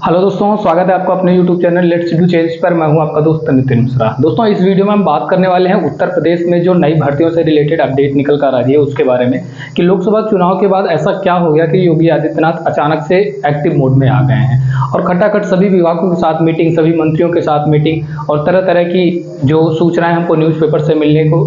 Hello दोस्तों, स्वागत है आपका अपने YouTube channel let's do change पर। मैं हूं आपका दोस्त नितिन मिश्रा। दोस्तों, इस वीडियो में हम बात करने वाले हैं उत्तर प्रदेश में जो नई भर्तियों से रिलेटेड अपडेट निकल कर आ रही है उसके बारे में कि लोकसभा चुनाव के बाद ऐसा क्या हो गया कि योगी आदित्यनाथ अचानक से एक्टिव मोड में आ गए हैं और खटाखट सभी विभागों के साथ मीटिंग, सभी मंत्रियों के साथ मीटिंग और तरह तरह की जो सूचनाएं हमको न्यूज़पेपर से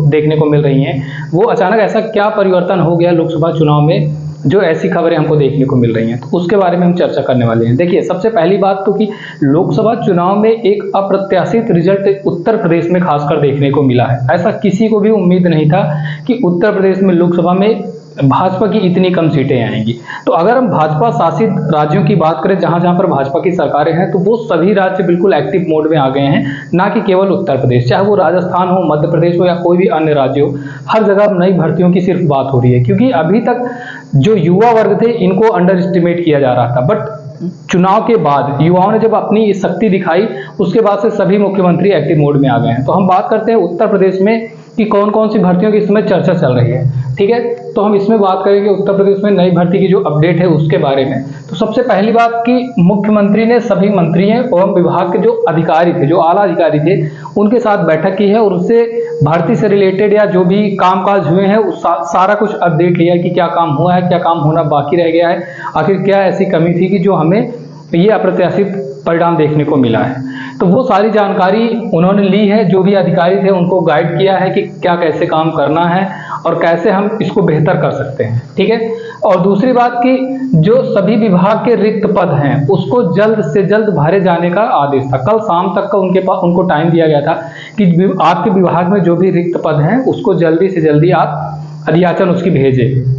देखने को मिल रही हैं, वो अचानक ऐसा क्या परिवर्तन हो गया लोकसभा चुनाव में जो ऐसी खबरें हमको देखने को मिल रही हैं, तो उसके बारे में हम चर्चा करने वाले हैं। देखिए, सबसे पहली बात तो कि लोकसभा चुनाव में एक अप्रत्याशित रिजल्ट उत्तर प्रदेश में खासकर देखने को मिला है। ऐसा किसी को भी उम्मीद नहीं था कि उत्तर प्रदेश में लोकसभा में भाजपा की इतनी कम सीटें आएंगी। तो अगर हम भाजपा शासित राज्यों की बात करें, जहां जहां पर भाजपा की सरकारें हैं, तो वो सभी राज्य बिल्कुल एक्टिव मोड में आ गए हैं, ना कि केवल उत्तर प्रदेश। चाहे वो राजस्थान हो, मध्य प्रदेश हो या कोई भी अन्य राज्य हो, हर जगह नई भर्तियों की सिर्फ बात हो रही है। क्योंकि अभी तक जो युवा वर्ग थे, इनको अंडर एस्टिमेट किया जा रहा था, बट चुनाव के बाद युवाओं ने जब अपनी शक्ति दिखाई, उसके बाद से सभी मुख्यमंत्री एक्टिव मोड में आ गए हैं। तो हम बात करते हैं उत्तर प्रदेश में कि कौन कौन सी भर्तियों की इस समय चर्चा चल रही है। ठीक है, तो हम इसमें बात करेंगे उत्तर प्रदेश में नई भर्ती की जो अपडेट है उसके बारे में। तो सबसे पहली बात कि मुख्यमंत्री ने सभी मंत्रियों एवं विभाग के जो अधिकारी थे, जो आला अधिकारी थे, उनके साथ बैठक की है और उससे भर्ती से रिलेटेड या जो भी कामकाज हुए हैं उस सारा कुछ अपडेट लिया है कि क्या काम हुआ है, क्या काम होना बाकी रह गया है, आखिर क्या ऐसी कमी थी कि जो हमें ये अप्रत्याशित परिणाम देखने को मिला है। तो वो सारी जानकारी उन्होंने ली है, जो भी अधिकारी थे उनको गाइड किया है कि क्या कैसे काम करना है और कैसे हम इसको बेहतर कर सकते हैं। ठीक है, और दूसरी बात कि जो सभी विभाग के रिक्त पद हैं उसको जल्द से जल्द भरे जाने का आदेश था। कल शाम तक का उनको टाइम दिया गया था कि आपके विभाग में जो भी रिक्त पद हैं उसको जल्दी से जल्दी आप अधियाचन उसकी भेजें।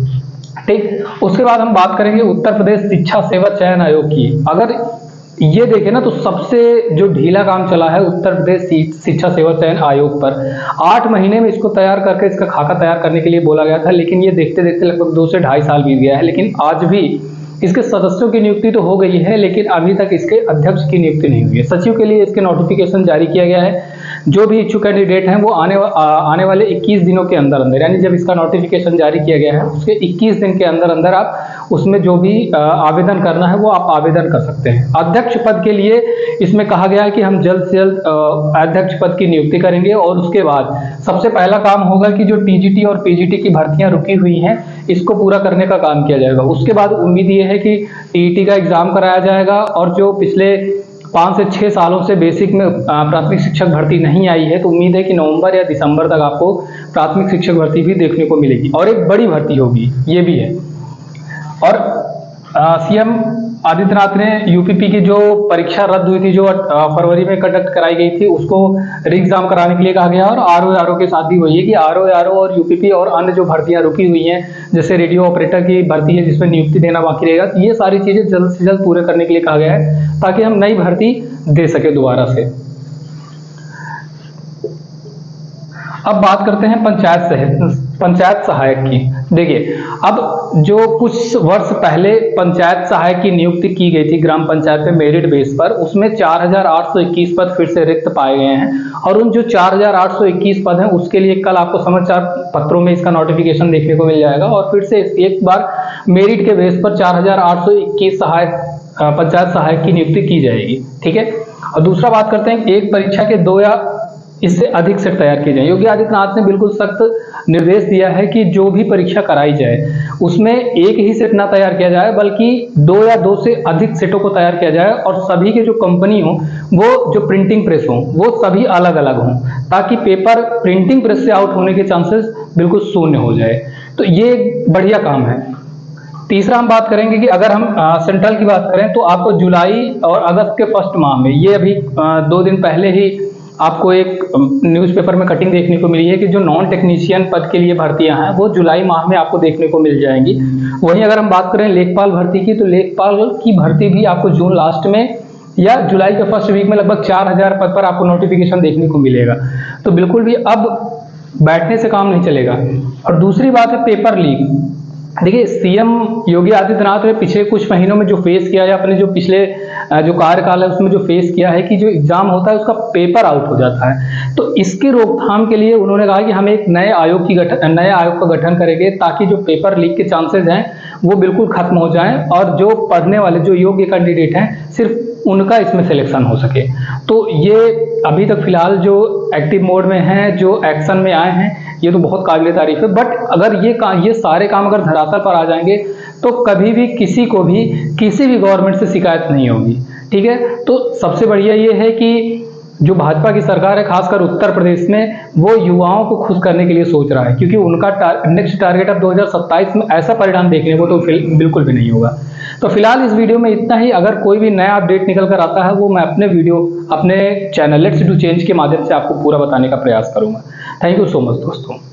ठीक, उसके बाद हम बात करेंगे उत्तर प्रदेश शिक्षा सेवा चयन आयोग की। अगर ये देखें ना, तो सबसे जो ढीला काम चला है उत्तर प्रदेश शिक्षा सेवा चयन आयोग पर। 8 महीने में इसको तैयार करके इसका खाका तैयार करने के लिए बोला गया था, लेकिन ये देखते देखते लगभग 2 से ढाई साल बीत गया है। लेकिन आज भी इसके सदस्यों की नियुक्ति तो हो गई है, लेकिन अभी तक इसके अध्यक्ष की नियुक्ति नहीं हुई है। सचिव के लिए इसके नोटिफिकेशन जारी किया गया है। जो भी इच्छुक कैंडिडेट हैं वो आने वाले 21 दिनों के अंदर अंदर, यानी जब इसका नोटिफिकेशन जारी किया गया है उसके 21 दिन के अंदर अंदर आप उसमें जो भी आवेदन करना है वो आप आवेदन कर सकते हैं। अध्यक्ष पद के लिए इसमें कहा गया है कि हम जल्द से जल्द अध्यक्ष पद की नियुक्ति करेंगे और उसके बाद सबसे पहला काम होगा कि जो टीजीटी और पीजीटी की भर्तियां रुकी हुई हैं इसको पूरा करने का काम किया जाएगा। उसके बाद उम्मीद ये है कि टीईटी का एग्जाम कराया जाएगा और जो पिछले 5 से 6 सालों से बेसिक में प्राथमिक शिक्षक भर्ती नहीं आई है, तो उम्मीद है कि नवंबर या दिसंबर तक आपको प्राथमिक शिक्षक भर्ती भी देखने को मिलेगी और एक बड़ी भर्ती होगी, ये भी है। और सीएम आदित्यनाथ ने यूपीपी की जो परीक्षा रद्द हुई थी, जो फरवरी में कंडक्ट कराई गई थी, उसको री एग्जाम कराने के लिए कहा गया और आरओ के साथ भी वही है कि आरओ और यूपीपी और अन्य जो भर्तियां रुकी हुई हैं, जैसे रेडियो ऑपरेटर की भर्ती है जिसमें नियुक्ति देना बाकी रहेगा, तो ये सारी चीजें जल्द से जल्द पूरे करने के लिए कहा गया है ताकि हम नई भर्ती दे सके दोबारा से। अब बात करते हैं पंचायत सहायक की। देखिए, अब जो कुछ वर्ष पहले पंचायत सहायक की नियुक्ति की गई थी ग्राम पंचायत में मेरिट बेस पर, उसमें 4821 पद फिर से रिक्त पाए गए हैं और उन जो 4821 पद हैं उसके लिए कल आपको समाचार पत्रों में इसका नोटिफिकेशन देखने को मिल जाएगा और फिर से एक बार मेरिट के बेस पर 4821 पंचायत सहायक की नियुक्ति की जाएगी। ठीक है, और दूसरा बात करते हैं एक परीक्षा के 2 या इससे अधिक सेट तैयार किए जाए। योगी आदित्यनाथ ने बिल्कुल सख्त निर्देश दिया है कि जो भी परीक्षा कराई जाए उसमें एक ही सेट ना तैयार किया जाए, बल्कि 2 या 2 से अधिक सेटों को तैयार किया जाए और सभी के जो कंपनी हो, वो जो प्रिंटिंग प्रेस हो, वो सभी अलग अलग हों ताकि पेपर प्रिंटिंग प्रेस से आउट होने के चांसेस बिल्कुल शून्य हो जाए। तो ये एक बढ़िया काम है। तीसरा हम बात करेंगे कि अगर हम सेंट्रल की बात करें तो आपको जुलाई और अगस्त के फर्स्ट माह में, ये अभी 2 दिन पहले ही आपको एक न्यूज़पेपर में कटिंग देखने को मिली है कि जो नॉन टेक्नीशियन पद के लिए भर्तियां हैं वो जुलाई माह में आपको देखने को मिल जाएंगी। वहीं अगर हम बात करें लेखपाल भर्ती की, तो लेखपाल की भर्ती भी आपको जून लास्ट में या जुलाई के फर्स्ट वीक में लगभग 4000 पद पर आपको नोटिफिकेशन देखने को मिलेगा। तो बिल्कुल भी अब बैठने से काम नहीं चलेगा। और दूसरी बात है पेपर लीक। देखिए, सीएम योगी आदित्यनाथ ने पिछले कुछ महीनों में जो फेस किया है, अपने जो पिछले जो कार्यकाल है उसमें जो फेस किया है कि जो एग्जाम होता है उसका पेपर आउट हो जाता है, तो इसकी रोकथाम के लिए उन्होंने कहा कि हम एक नए आयोग का गठन करेंगे ताकि जो पेपर लीक के चांसेस हैं वो बिल्कुल खत्म हो जाएं और जो पढ़ने वाले जो योग्य कैंडिडेट हैं सिर्फ उनका इसमें सिलेक्शन हो सके। तो ये अभी तक फिलहाल जो एक्टिव मोड में हैं, जो एक्शन में आए हैं, ये तो बहुत काबिल तारीफ है। बट अगर ये सारे काम अगर धरातल पर आ जाएंगे तो कभी भी किसी को भी किसी भी गवर्नमेंट से शिकायत नहीं होगी। ठीक है, तो सबसे बढ़िया ये है कि जो भाजपा की सरकार है, खासकर उत्तर प्रदेश में, वो युवाओं को खुश करने के लिए सोच रहा है, क्योंकि उनका नेक्स्ट टारगेट अब 2027 में ऐसा परिणाम देखने को तो बिल्कुल भी नहीं होगा। तो फिलहाल इस वीडियो में इतना ही। अगर कोई भी नया अपडेट निकल कर आता है वो मैं अपने चैनल लेट्स डू चेंज के माध्यम से आपको पूरा बताने का प्रयास करूंगा। थैंक यू सो मच दोस्तों।